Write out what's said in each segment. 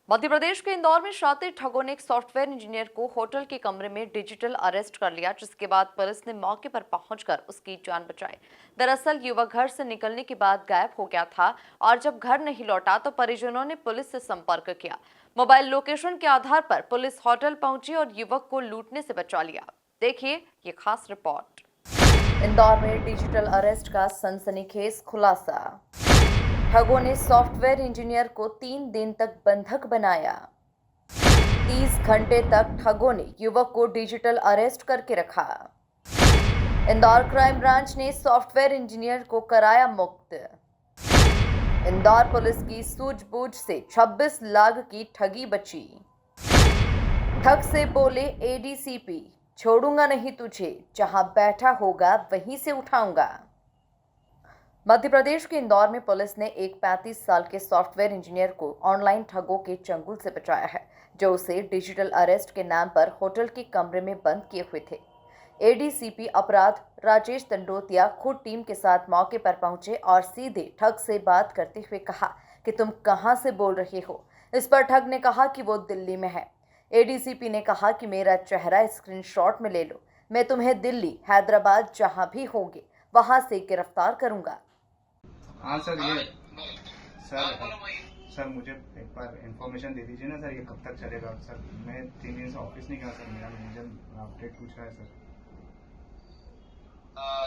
मध्य प्रदेश के इंदौर में शातिर ठगों ने एक सॉफ्टवेयर इंजीनियर को होटल के कमरे में डिजिटल अरेस्ट कर लिया, जिसके बाद पुलिस ने मौके पर पहुंचकर उसकी जान बचाई। दरअसल युवक घर से निकलने के बाद गायब हो गया था और जब घर नहीं लौटा तो परिजनों ने पुलिस से संपर्क किया। मोबाइल लोकेशन के आधार पर पुलिस होटल पहुंची और युवक को लूटने से बचा लिया। देखिए ये खास रिपोर्ट। इंदौर में डिजिटल अरेस्ट का सनसनीखेज खुलासा। ठगों ने सॉफ्टवेयर इंजीनियर को 3 दिन तक बंधक बनाया। 30 घंटे तक ठगों ने युवक को डिजिटल अरेस्ट करके रखा। इंदौर क्राइम ब्रांच ने सॉफ्टवेयर इंजीनियर को कराया मुक्त। इंदौर पुलिस की सूझबूझ से 26 लाख की ठगी बची। ठग से बोले एडीसीपी, छोड़ूंगा नहीं तुझे, जहां बैठा होगा वहीं से उठाऊंगा। मध्य प्रदेश के इंदौर में पुलिस ने एक 35 साल के सॉफ्टवेयर इंजीनियर को ऑनलाइन ठगों के चंगुल से बचाया है, जो उसे डिजिटल अरेस्ट के नाम पर होटल के कमरे में बंद किए हुए थे। एडीसीपी अपराध राजेश दंडोतिया खुद टीम के साथ मौके पर पहुंचे और सीधे ठग से बात करते हुए कहा कि तुम कहां से बोल रहे हो। इस पर ठग ने कहा कि वो दिल्ली में है। एडीसीपी ने कहा कि मेरा चेहरा स्क्रीनशॉट में ले लो, मैं तुम्हें दिल्ली, हैदराबाद जहां भी होगे वहां से गिरफ्तार करूंगा। हाँ सर, ये सर मुझे एक बार इन्फॉर्मेशन दे दीजिए ना सर, ये कब तक चलेगा सर। मैं 3 दिन से ऑफिस नहीं गया सर, मेरा मैनेजर अपडेट पूछ रहा है सर।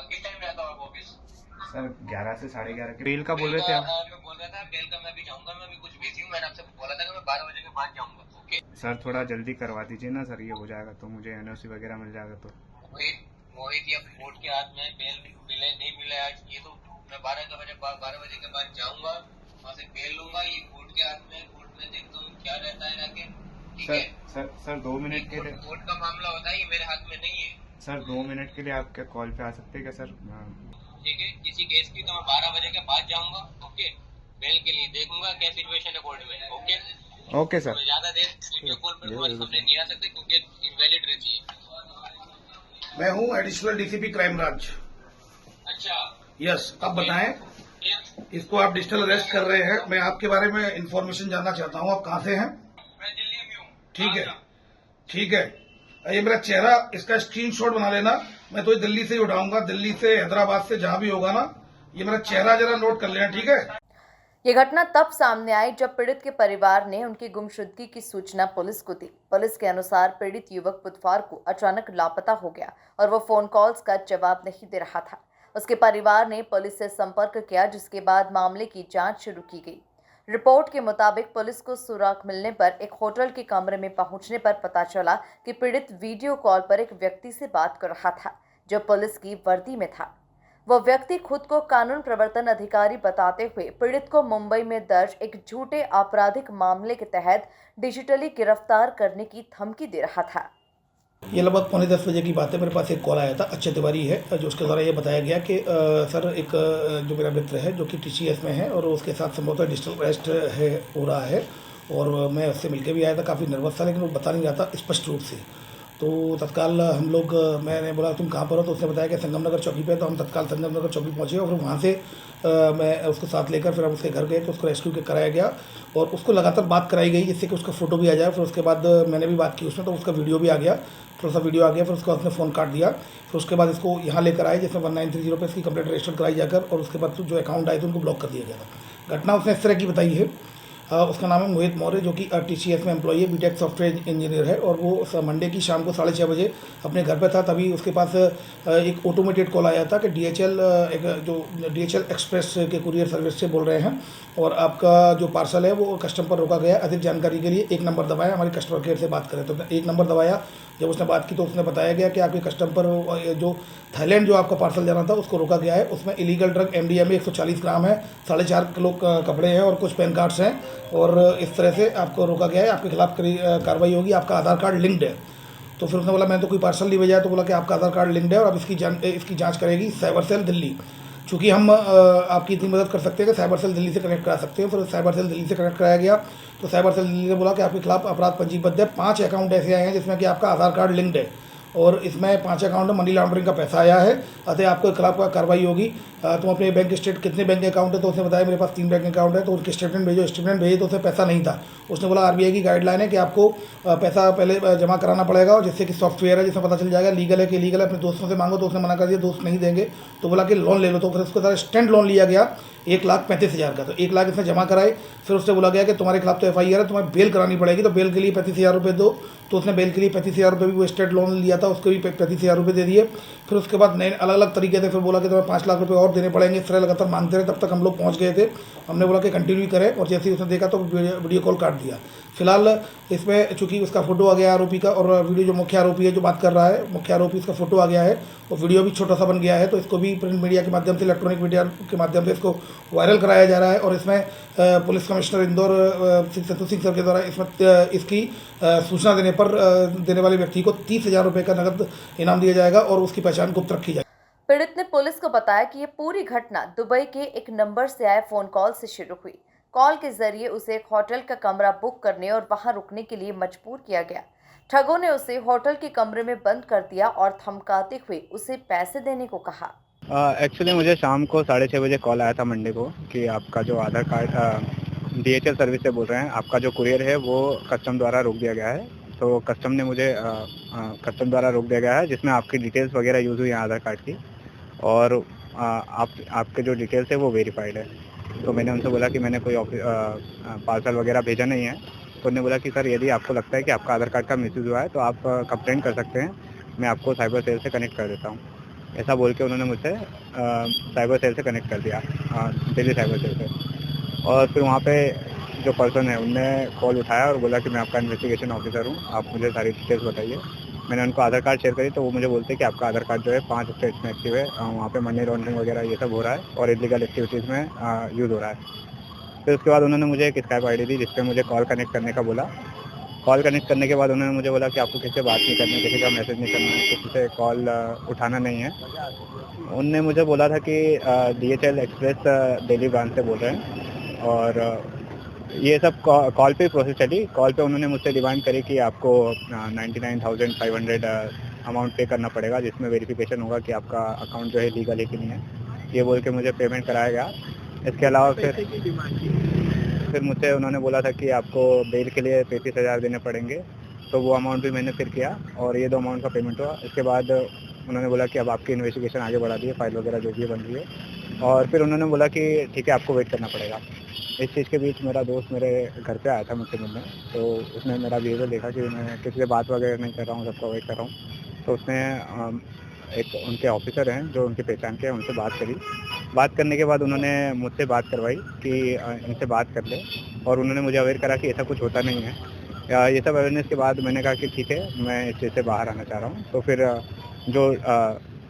किस टाइम में आता हूँ ऑफिस? सर 11 से 11:30 के बेल का बोल रहे थे आप। मैं बोल रहा था बेल का मैं भी जाऊंगा, मैं भी कुछ बिजी हूँ। मैंने आपसे बोला था कि मैं 12 बजे के बाद जाऊंगा। ओके सर थोड़ा जल्दी करवा दीजिए ना सर, ये हो जाएगा तो मुझे एनओसी वगैरह मिल जाएगा तो। मोहित या कोर्ट के हाथ में बेल मिले नहीं मिले आज, ये तो मैं 12 बजे के बाद जाऊंगा, वहाँ से बेल लूंगा। ये कोर्ट के हाथ में, कोर्ट में देखता हूँ क्या रहता है जाके। ठीक है सर 2 मिनट के लिए कोर्ट का मामला होता है, ये मेरे हाथ में नहीं है। सर 2 मिनट के लिए आप क्या कॉल पे आ सकते हैं क्या सर? ठीक है, किसी केस की तो मैं 12 बजे के बाद जाऊंगा। ओके, बेल के लिए देखूंगा क्या सिचुएशन है कोर्ट में। Okay sir. ज्यादा देर वीडियो कॉल पर तुम्हारे सामने नहीं आ सकते क्योंकि इनवैलिड रहती है। मैं हूँ एडिशनल डीसीपी क्राइम ब्रांच। अच्छा, यस, अब बताएं, इसको आप डिजिटल अरेस्ट कर रहे हैं, मैं आपके बारे में इंफॉर्मेशन जानना चाहता हूँ। आप कहाँ से हैं? मैं दिल्ली में हूँ। ठीक है, ठीक है। ये मेरा चेहरा, इसका स्क्रीनशॉट बना लेना, मैं तो दिल्ली से ही उठाऊंगा, दिल्ली से, हैदराबाद से, जहां भी होगा ना। ये मेरा चेहरा जरा नोट कर लेना, ठीक है? ये घटना तब सामने आई जब पीड़ित के परिवार ने उनकी गुमशुदगी की सूचना पुलिस को दी। पुलिस के अनुसार पीड़ित युवक बुधवार को अचानक लापता हो गया और वो फोन कॉल्स का जवाब नहीं दे रहा था। उसके परिवार ने पुलिस से संपर्क किया, जिसके बाद मामले की जांच शुरू की गई। रिपोर्ट के मुताबिक पुलिस को सुराग मिलने पर एक होटल के कमरे में पहुंचने पर पता चला कि पीड़ित वीडियो कॉल पर एक व्यक्ति से बात कर रहा था, जो पुलिस की वर्दी में था। वो व्यक्ति खुद को कानून प्रवर्तन अधिकारी बताते हुए पीड़ित को मुंबई में दर्ज एक झूठे आपराधिक मामले के तहत डिजिटली गिरफ्तार करने की धमकी दे रहा था। ये लगभग 9:45 बजे की बात है। मेरे पास एक कॉल आया था, अक्षय तिवारी है, जो उसके द्वारा ये बताया गया कि सर एक जो मेरा मित्र है जो कि टीसीएस में है और उसके साथ संभवतः डिजिटल अरेस्ट है हो रहा है, और मैं उससे मिलकर भी आया था, काफ़ी नर्वस था, लेकिन वो बता नहीं रहा था स्पष्ट रूप से। तो तत्काल हम लोग, मैंने बोला तुम कहाँ पर हो, तो उसने बताया कि संगम नगर चौकी पे है। तो हम तत्काल संगम नगर चौकी पहुँचे और फिर वहाँ से मैं उसको साथ लेकर फिर हम उसके घर गए, तो उसको रेस्क्यू के कराया गया और उसको लगातार बात कराई गई, जिससे कि उसका फ़ोटो भी आ जाए। फिर उसके बाद मैंने भी बात की उसमें, तो उसका वीडियो भी आ गया, थोड़ा सा वीडियो आ गया। फिर उसके बाद उसने फ़ोन काट दिया। फिर उसके बाद इसको यहाँ लेकर आए, जिसमें 1930 पे इसकी कंप्लेंट रजिस्टर कराई जाकर, और उसके बाद जो अकाउंट आए थे उनको ब्लॉक कर दिया गया था। घटना उसने इस तरह की बताई है। उसका नाम है मोहित मौर्य, जो कि टीसीएस में एम्प्लॉई है, बीटेक सॉफ्टवेयर इंजीनियर है, और वो मंडे की शाम को 6:30 बजे अपने घर पे था। तभी उसके पास एक ऑटोमेटेड कॉल आया था कि डीएचएल एक्सप्रेस के कुरियर सर्विस से बोल रहे हैं और आपका जो पार्सल है वो कस्टम पर रोका गया। अधिक जानकारी के लिए 1 नंबर दबाया, हमारी कस्टमर केयर से बात करें। तो 1 नंबर दबाया। जब उसने बात की तो उसने बताया गया कि आपके कस्टम पर जो थाईलैंड जो आपका पार्सल जाना था उसको रोका गया है। उसमें इलीगल ड्रग MDMA 140 ग्राम है, 4.5 किलो कपड़े हैं और कुछ पैन कार्ड्स हैं, और इस तरह से आपको रोका गया है। आपके खिलाफ कार्रवाई होगी, आपका आधार कार्ड लिंक्ड है। तो फिर उसने बोला मैंने तो कोई पार्सल नहीं भेजा है। तो बोला कि आपका आधार कार्ड लिंक्ड है और अब इसकी जाँच करेगी साइबर सेल दिल्ली। चूँकि हम आपकी इतनी मदद कर सकते हैं कि साइबर सेल दिल्ली से कनेक्ट करा सकते हैं। फिर साइबर सेल दिल्ली से कनेक्ट कराया गया, तो साइबर सेल दिल्ली ने बोला कि आपके खिलाफ अपराध पंजीबद्ध है। 5 अकाउंट ऐसे आए हैं जिसमें कि आपका आधार कार्ड लिंक्ड है और इसमें 5 अकाउंट में मनी लॉन्ड्रिंग का पैसा आया है। अतः आपके खिलाफ कार्रवाई होगी। तुम अपने बैंक स्टेट कितने बैंक अकाउंट है, तो उसने बताया मेरे पास 3 बैंक अकाउंट है। तो उनके स्टेटमेंट भेजो, स्टेटमेंट भेजे तो उसमें पैसा नहीं था। उसने बोला आरबीआई की गाइडलाइन है कि आपको पैसा पहले जमा कराना पड़ेगा, और जिससे कि सॉफ्टवेयर है जिसमें पता चल जाएगा लीगल है कि इलीगल है। अपने दोस्तों से मांगो, तो उसने मना कर दिया, दोस्त नहीं देंगे। तो बोला कि लोन ले लो। तो फिर उसके साथ स्टैंड लोन लिया गया 1,35,000 का। तो 1 लाख इसने जमा कराए। फिर उससे बोला गया कि तुम्हारे खिलाफ तो FIR है, तुम्हें बेल करानी पड़ेगी, तो बेल के लिए 35,000 रुपये दो। तो उसने बेल के लिए 35,000 रुपये भी वो स्टेट लोन लिया था, उसको भी 35,000 रुपये दे दिए। फिर उसके बाद नए अलग अलग तरीके से फिर बोला कि तुम्हें 5 लाख रुपये और देने पड़ेंगे। इस तरह लगातार मांगते रहे, तब तक हम लोग पहुँच गए थे। हमने बोला कि कंटिन्यू करें, और जैसे ही उसने देखा तो वीडियो कॉल काट दिया। फिलहाल इसमें चूंकि उसका फोटो आ गया आरोपी का, और वीडियो जो मुख्य आरोपी है जो बात कर रहा है, मुख्य आरोपी इसका फोटो आ गया है, और वीडियो भी छोटा सा बन गया है। तो इसको भी प्रिंट मीडिया के माध्यम से, इलेक्ट्रॉनिक मीडिया के माध्यम से इसको वायरल कराया जा रहा है। और इसमें police commissioner Indore Santosh Singh sir के द्वारा इसमें इसकी सूचना देने पर देने वाले व्यक्ति को 30,000 रुपये का नगद इनाम दिया जाएगा, और उसकी पहचान गुप्त रखी जाएगी। पीड़ित ने पुलिस को बताया कि ये पूरी घटना दुबई के एक नंबर से आए फोन कॉल से शुरू हुई। कॉल के जरिए उसे एक होटल का कमरा बुक करने और वहां रुकने के लिए मजबूर किया गया। ठगों ने उसे होटल के कमरे में बंद कर दिया और धमकाते हुए उसे पैसे देने को कहा। एक्चुअली मुझे शाम को 6:30 बजे कॉल आया था मंडे को कि आपका जो आधार कार्ड DHL सर्विस से बोल रहे हैं, आपका जो कुरियर है वो कस्टम द्वारा रोक दिया गया है। तो कस्टम ने मुझे कस्टम द्वारा रोक दिया गया है, जिसमें आपकी डिटेल्स वगैरह यूज़ हुई हैं आधार कार्ड की, और आपके जो डिटेल्स है वो वेरीफाइड है। तो मैंने उनसे बोला कि मैंने कोई पार्सल वगैरह भेजा नहीं है। तो उन्होंने बोला कि सर यदि आपको लगता है कि आपका आधार कार्ड का मिसयूज़ हुआ है तो आप कंप्लेंट कर सकते हैं, मैं आपको साइबर सेल से कनेक्ट कर देता हूँ। ऐसा बोल के उन्होंने मुझसे साइबर सेल से कनेक्ट कर दिया, दिल्ली साइबर सेल से। और फिर वहाँ पे जो पर्सन है उनने कॉल उठाया और बोला कि मैं आपका इन्वेस्टिगेशन ऑफिसर हूँ, आप मुझे सारी डिटेल्स बताइए। मैंने उनको आधार कार्ड शेयर करी, तो वो मुझे बोलते हैं कि आपका आधार कार्ड जो है 5 स्टेट्स में एक्टिव है, वहाँ पे मनी लॉन्ड्रिंग वगैरह ये सब हो रहा है और इलीगल एक्टिविटीज़ में यूज़ हो रहा है। फिर उसके बाद उन्होंने मुझे एक स्काइप ID दी, जिस पर मुझे कॉल कनेक्ट करने का बोला। कॉल कनेक्ट करने के बाद उन्होंने मुझे बोला कि आपको किसी से बात नहीं करनी, किसी का मैसेज नहीं करना है, किसी से कॉल उठाना नहीं है। उनने मुझे बोला था कि DHL एक्सप्रेस दिल्ली ब्रांच से बोल रहे हैं, और ये सब कॉल पे प्रोसेस चली। कॉल पे उन्होंने मुझसे डिमांड करी कि आपको 99,500 अमाउंट पे करना पड़ेगा, जिसमें वेरिफिकेशन होगा कि आपका अकाउंट जो है लीगल है कि नहीं है। ये बोल के मुझे पेमेंट कराया गया। इसके अलावा फिर मुझसे उन्होंने बोला था कि आपको बेल के लिए 35,000 देने पड़ेंगे, तो वो अमाउंट भी मैंने फिर किया, और ये 2 अमाउंट का पेमेंट हुआ। इसके बाद उन्होंने बोला कि अब आपकी इन्वेस्टिगेशन आगे बढ़ा दी है, फाइल वगैरह जो भी बन रही है, और फिर उन्होंने बोला कि ठीक है आपको वेट करना पड़ेगा। इस चीज़ के बीच मेरा दोस्त मेरे घर पे आया था मुझसे मिलने, तो उसने मेरा बिहेवियर देखा कि मैं किसी से बात वगैरह नहीं कर रहा हूँ, सबका वेट कर रहा हूँ। तो उसने एक उनके ऑफिसर हैं जो उनकी पहचान के हैं, उनसे बात करी। बात करने के बाद उन्होंने मुझसे बात करवाई कि इनसे बात कर ले, और उन्होंने मुझे अवेयर करा कि ऐसा कुछ होता नहीं है। ये सब अवेयरनेस के बाद मैंने कहा कि ठीक है, मैं इस चीज़ से बाहर आना चाह रहा हूँ। तो फिर जो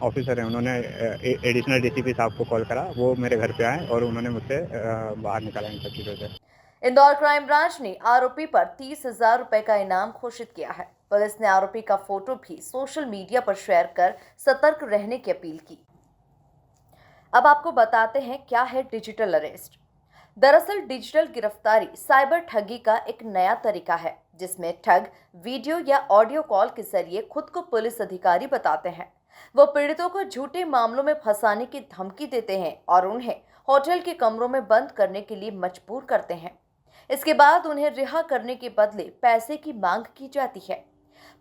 ऑफिसर हैं उन्होंने एडिशनल DCP साहब को कॉल करा, वो मेरे घर पे आए और उन्होंने मुझसे बाहर निकाला इन सब चीज़ों से। इंदौर क्राइम ब्रांच ने आरोपी पर 30,000 रुपए का इनाम घोषित किया है। पुलिस ने आरोपी का फोटो भी सोशल मीडिया पर शेयर कर सतर्क रहने की अपील की। अब आपको बताते हैं क्या है डिजिटल अरेस्ट। दरअसल डिजिटल गिरफ्तारी साइबर ठगी का एक नया तरीका है, जिसमें ठग वीडियो या ऑडियो कॉल के जरिए खुद को पुलिस अधिकारी बताते हैं। वो पीड़ितों को झूठे मामलों में फंसाने की धमकी देते हैं और उन्हें होटल के कमरों में बंद करने के लिए मजबूर करते हैं। इसके बाद उन्हें रिहा करने के बदले पैसे की मांग की जाती है।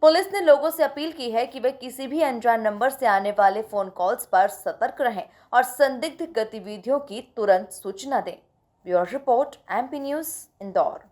पुलिस ने लोगों से अपील की है कि वे किसी भी अनजान नंबर से आने वाले फोन कॉल्स पर सतर्क रहें और संदिग्ध गतिविधियों की तुरंत सूचना दें। Bureau report, MP news, Indore.